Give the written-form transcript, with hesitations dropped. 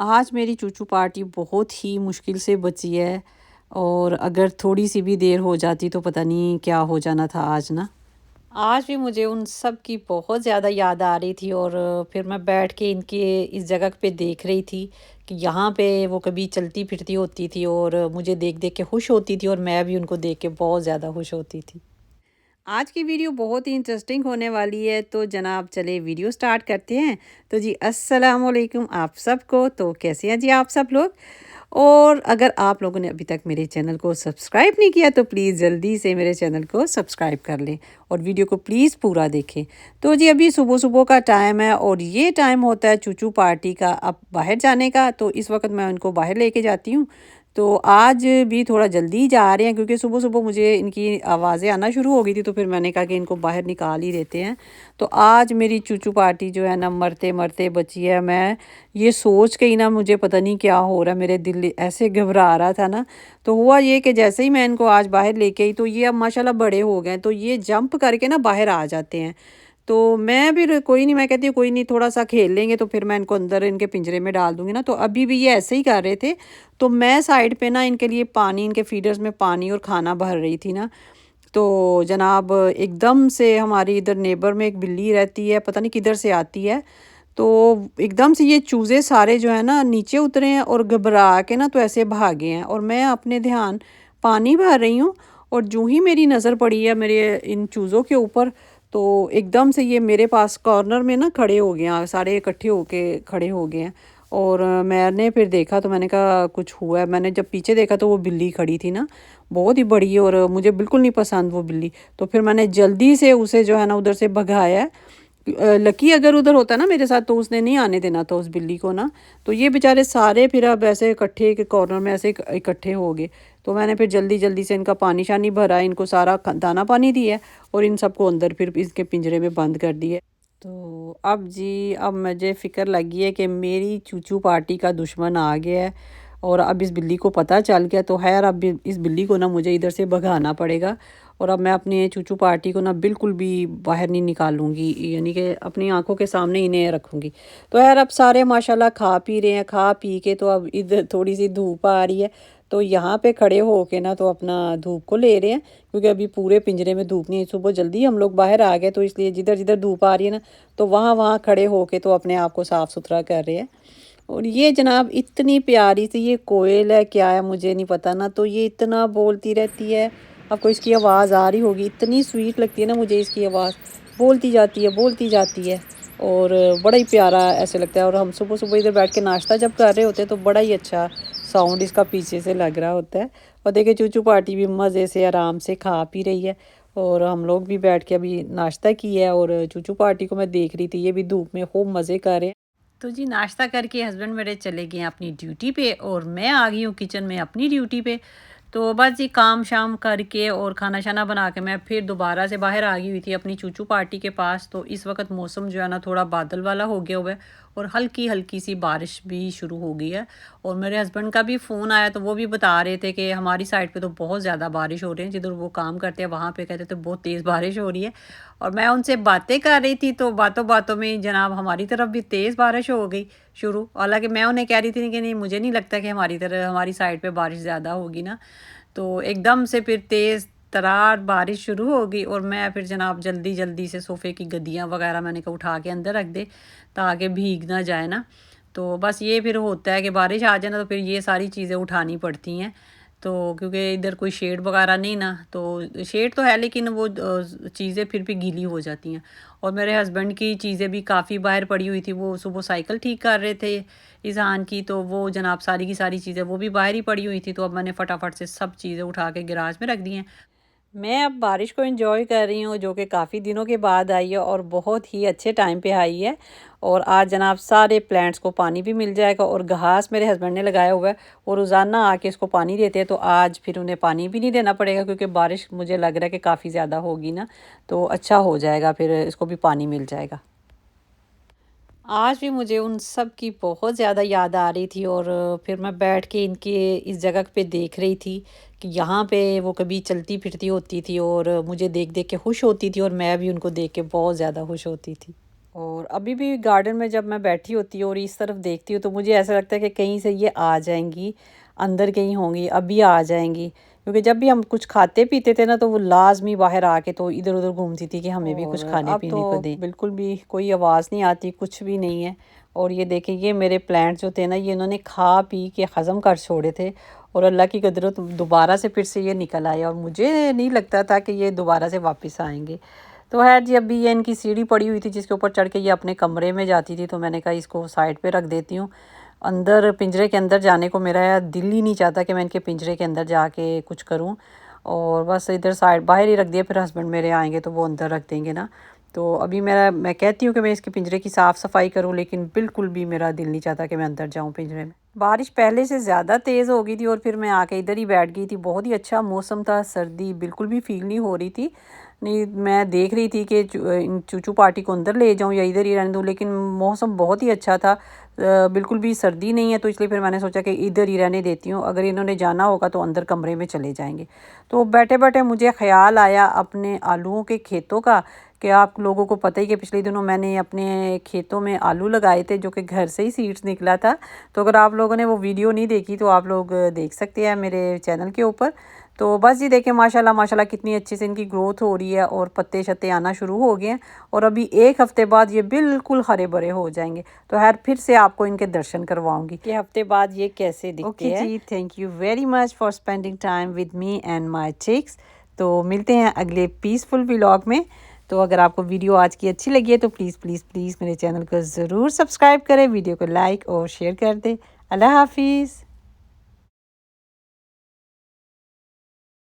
आज मेरी चूचू पार्टी बहुत ही मुश्किल से बची है। और अगर थोड़ी सी भी देर हो जाती तो पता नहीं क्या हो जाना था आज ना। आज भी मुझे उन सब की बहुत ज़्यादा याद आ रही थी और फिर मैं बैठ के इनके इस जगह पे देख रही थी कि यहाँ पे वो कभी चलती फिरती होती थी और मुझे देख देख के खुश होती थी और मैं भी उनको देख के बहुत ज़्यादा खुश होती थी। आज की वीडियो बहुत ही इंटरेस्टिंग होने वाली है, तो जनाब चले वीडियो स्टार्ट करते हैं। तो जी अस्सलाम वालेकुम आप सबको। तो कैसे हैं जी आप सब लोग। और अगर आप लोगों ने अभी तक मेरे चैनल को सब्सक्राइब नहीं किया तो प्लीज़ जल्दी से मेरे चैनल को सब्सक्राइब कर लें और वीडियो को प्लीज़ पूरा देखें। तो जी अभी सुबह सुबह का टाइम है और ये टाइम होता है चूचू पार्टी का, अब बाहर जाने का। तो इस वक्त मैं उनको बाहर लेके जाती हूँ। तो आज भी थोड़ा जल्दी जा रहे हैं क्योंकि सुबह सुबह मुझे इनकी आवाज़ें आना शुरू हो गई थी, तो फिर मैंने कहा कि इनको बाहर निकाल ही देते हैं। तो आज मेरी चूचू पार्टी जो है ना मरते मरते बची है। मैं ये सोच के ही ना मुझे पता नहीं क्या हो रहा है, मेरे दिल ऐसे घबरा रहा था ना। तो हुआ ये कि जैसे ही मैं इनको आज बाहर लेके आई तो ये अब माशाल्लाह बड़े हो गए, तो ये जंप करके ना बाहर आ जाते हैं। तो मैं फिर कोई नहीं, मैं कहती हूँ कोई नहीं थोड़ा सा खेल लेंगे तो फिर मैं इनको अंदर इनके पिंजरे में डाल दूँगी ना। तो अभी भी ये ऐसे ही कर रहे थे। तो मैं साइड पे ना इनके लिए पानी, इनके फीडर्स में पानी और खाना भर रही थी ना। तो जनाब एकदम से हमारी इधर नेबर में एक बिल्ली रहती है, पता नहीं किधर से आती है। तो एकदम से ये चूज़े सारे जो है ना नीचे उतरे हैं और घबरा के ना तो ऐसे भागे हैं और मैं अपने ध्यान पानी भर रही हूँ। और जो ही मेरी नज़र पड़ी है मेरे इन चूज़ों के ऊपर, तो एकदम से ये मेरे पास कॉर्नर में ना खड़े हो गए हैं, सारे इकट्ठे होके खड़े हो गए हैं। और मैंने फिर देखा तो मैंने कहा कुछ हुआ है। मैंने जब पीछे देखा तो वो बिल्ली खड़ी थी ना, बहुत ही बड़ी, और मुझे बिल्कुल नहीं पसंद वो बिल्ली। तो फिर मैंने जल्दी से उसे जो है ना उधर से भगाया है। लकी अगर उधर होता ना मेरे साथ तो उसने नहीं आने देना था उस बिल्ली को ना। तो ये बेचारे सारे फिर अब ऐसे इकट्ठे के कॉर्नर में ऐसे इकट्ठे हो गए। तो मैंने फिर जल्दी जल्दी से इनका पानी शानी भरा, इनको सारा दाना पानी दिया और इन सबको अंदर फिर इसके पिंजरे में बंद कर दिया। तो अब जी अब मुझे फ़िक्र लगी है कि मेरी चूचू पार्टी का दुश्मन आ गया है और अब इस बिल्ली को पता चल गया। तो खैर अब इस बिल्ली को ना मुझे इधर से भगाना पड़ेगा और अब मैं अपनी चूचू पार्टी को ना बिल्कुल भी बाहर नहीं निकालूंगी, यानी कि अपनी आंखों के सामने इन्हें रखूंगी। तो यार अब सारे माशाल्लाह खा पी रहे हैं, खा पी के तो अब इधर थोड़ी सी धूप आ रही है। तो यहाँ पे खड़े हो के ना तो अपना धूप को ले रहे हैं क्योंकि अभी पूरे पिंजरे में धूप नहीं है। सुबह जल्दी हम लोग बाहर आ गए तो इसलिए जिधर जिधर धूप आ रही है ना तो वहाँ वहाँ खड़े हो के तो अपने आप को साफ़ सुथरा कर रहे हैं। और ये जनाब इतनी प्यारी सी ये कोयल है, क्या है मुझे नहीं पता ना। तो ये इतना बोलती रहती है, आपको इसकी आवाज़ आ रही होगी, इतनी स्वीट लगती है ना मुझे इसकी आवाज़। बोलती जाती है बोलती जाती है और बड़ा ही प्यारा ऐसे लगता है। और हम सुबह सुबह इधर बैठ के नाश्ता जब कर रहे होते हैं तो बड़ा ही अच्छा साउंड इसका पीछे से लग रहा होता है। और देखिए चूचू पार्टी भी मज़े से आराम से खा पी रही है और हम लोग भी बैठ के अभी नाश्ता किया है और चूचू पार्टी को मैं देख रही थी, ये भी धूप में खूब मज़े कर रहे हैं। तो जी नाश्ता करके हस्बैंड मेरे चले गए हैं अपनी ड्यूटी पे और मैं आ गई हूँ किचन में अपनी ड्यूटी पे। तो बस जी काम शाम करके और खाना शाना बना के मैं फिर दोबारा से बाहर आ गई हुई थी अपनी चूचू पार्टी के पास। तो इस वक्त मौसम जो है ना थोड़ा बादल वाला हो गया हुआ है और हल्की हल्की सी बारिश भी शुरू हो गई है। और मेरे हस्बैंड का भी फ़ोन आया तो वो भी बता रहे थे कि हमारी साइड पे तो बहुत ज़्यादा बारिश हो रही है, जिधर वो काम करते हैं वहाँ पे कहते थे बहुत तेज़ बारिश हो रही है। और मैं उनसे बातें कर रही थी तो बातों बातों में जनाब हमारी तरफ भी तेज़ बारिश हो गई शुरू। हालांकि मैं उन्हें कह रही थी कि नहीं मुझे नहीं लगता कि हमारी तरह हमारी साइड पे बारिश ज़्यादा होगी ना। तो एकदम से फिर तेज़ तरार बारिश शुरू हो गई और मैं फिर जनाब जल्दी जल्दी से सोफ़े की गद्दियाँ वगैरह मैंने कहा उठा के अंदर रख दे ताकि भीग ना जाए ना। तो बस ये फिर होता है कि बारिश आ जाए ना तो फिर ये सारी चीज़ें उठानी पड़ती हैं। तो क्योंकि इधर कोई शेड वगैरह नहीं ना, तो शेड तो है लेकिन वो चीज़ें फिर भी गीली हो जाती हैं। और मेरे हस्बैंड की चीज़ें भी काफ़ी बाहर पड़ी हुई थी, वो सुबह साइकिल ठीक कर रहे थे इज़हान की, तो वो जनाब सारी की सारी चीज़ें वो भी बाहर ही पड़ी हुई थी। तो अब मैंने फटाफट से सब चीज़ें उठा के गैराज में रख दी हैं। मैं अब बारिश को एंजॉय कर रही हूँ जो कि काफ़ी दिनों के बाद आई है और बहुत ही अच्छे टाइम पे आई है। और आज जनाब सारे प्लांट्स को पानी भी मिल जाएगा और घास मेरे हस्बैंड ने लगाया हुआ है और रोज़ाना आके इसको पानी देते हैं। तो आज फिर उन्हें पानी भी नहीं देना पड़ेगा क्योंकि बारिश मुझे लग रहा है कि काफ़ी ज़्यादा होगी ना, तो अच्छा हो जाएगा, फिर इसको भी पानी मिल जाएगा। आज भी मुझे उन सब की बहुत ज़्यादा याद आ रही थी और फिर मैं बैठ के इनके इस जगह पे देख रही थी कि यहाँ पे वो कभी चलती फिरती होती थी और मुझे देख देख के खुश होती थी और मैं भी उनको देख के बहुत ज़्यादा खुश होती थी। और अभी भी गार्डन में जब मैं बैठी होती हूँ और इस तरफ देखती हूँ तो मुझे ऐसा लगता है कि कहीं से ये आ जाएंगी, अंदर कहीं होंगी, अभी आ जाएंगी। क्योंकि जब भी हम कुछ खाते पीते थे ना तो वो लाजमी बाहर आके तो इधर उधर घूमती थी कि हमें भी कुछ और खाने अब पीने को तो दें। बिल्कुल भी कोई आवाज़ नहीं आती, कुछ भी नहीं है। और ये देखें, ये मेरे प्लांट जो थे ना, ये इन्होंने खा पी के ख़त्म कर छोड़े थे। और अल्लाह की कुदरत, दोबारा से फिर से ये निकल आए और मुझे नहीं लगता था कि ये दोबारा से वापस आएंगे। तो खैर जी, अभी ये इनकी सीढ़ी पड़ी हुई थी जिसके ऊपर चढ़ के ये अपने कमरे में जाती थी, तो मैंने कहा इसको साइड पे रख देती हूँ। अंदर पिंजरे के अंदर जाने को मेरा दिल ही नहीं चाहता कि मैं इनके पिंजरे के अंदर जाके कुछ करूँ। और बस इधर साइड बाहर ही रख दिया, फिर हस्बैंड मेरे आएंगे तो वो अंदर रख देंगे ना। तो अभी मैं कहती हूँ कि मैं इसके पिंजरे की साफ़ सफाई करूँ, लेकिन बिल्कुल भी मेरा दिल नहीं चाहता कि मैं अंदर जाऊँ पिंजरे में। बारिश पहले से ज़्यादा तेज़ हो गई थी और फिर मैं आके इधर ही बैठ गई थी। बहुत ही अच्छा मौसम था, सर्दी बिल्कुल भी फील नहीं हो रही थी। नहीं, मैं देख रही थी कि इन चूचू पार्टी को अंदर ले जाऊं या इधर ही रहने दूं, लेकिन मौसम बहुत ही अच्छा था। बिल्कुल भी सर्दी नहीं है, तो इसलिए फिर मैंने सोचा कि इधर ही रहने देती हूँ। अगर इन्होंने जाना होगा तो अंदर कमरे में चले जाएंगे। तो बैठे बैठे मुझे ख्याल आया अपने आलूओं के खेतों का, कि आप लोगों को पता ही कि पिछले दिनों मैंने अपने खेतों में आलू लगाए थे जो कि घर से ही सीड्स निकला था। तो अगर आप लोगों ने वो वीडियो नहीं देखी तो आप लोग देख सकते हैं मेरे चैनल के ऊपर। तो बस जी देखें, माशाल्लाह माशाल्लाह कितनी अच्छी से इनकी ग्रोथ हो रही है और पत्ते शत्ते आना शुरू हो गए हैं। और अभी एक हफ़्ते बाद ये बिल्कुल हरे भरे हो जाएंगे। तो खैर फिर से आपको इनके दर्शन करवाऊंगी कि हफ्ते बाद ये कैसे दिखते हैं। Okay ji, thank you very much for spending time with me and my chicks. तो मिलते हैं अगले पीसफुल व्लॉग में। तो अगर आपको वीडियो आज की अच्छी लगी है तो प्लीज़ प्लीज़ प्लीज़ मेरे चैनल को ज़रूर सब्सक्राइब करें, वीडियो को लाइक और शेयर कर दें। अल्लाह हाफिज़।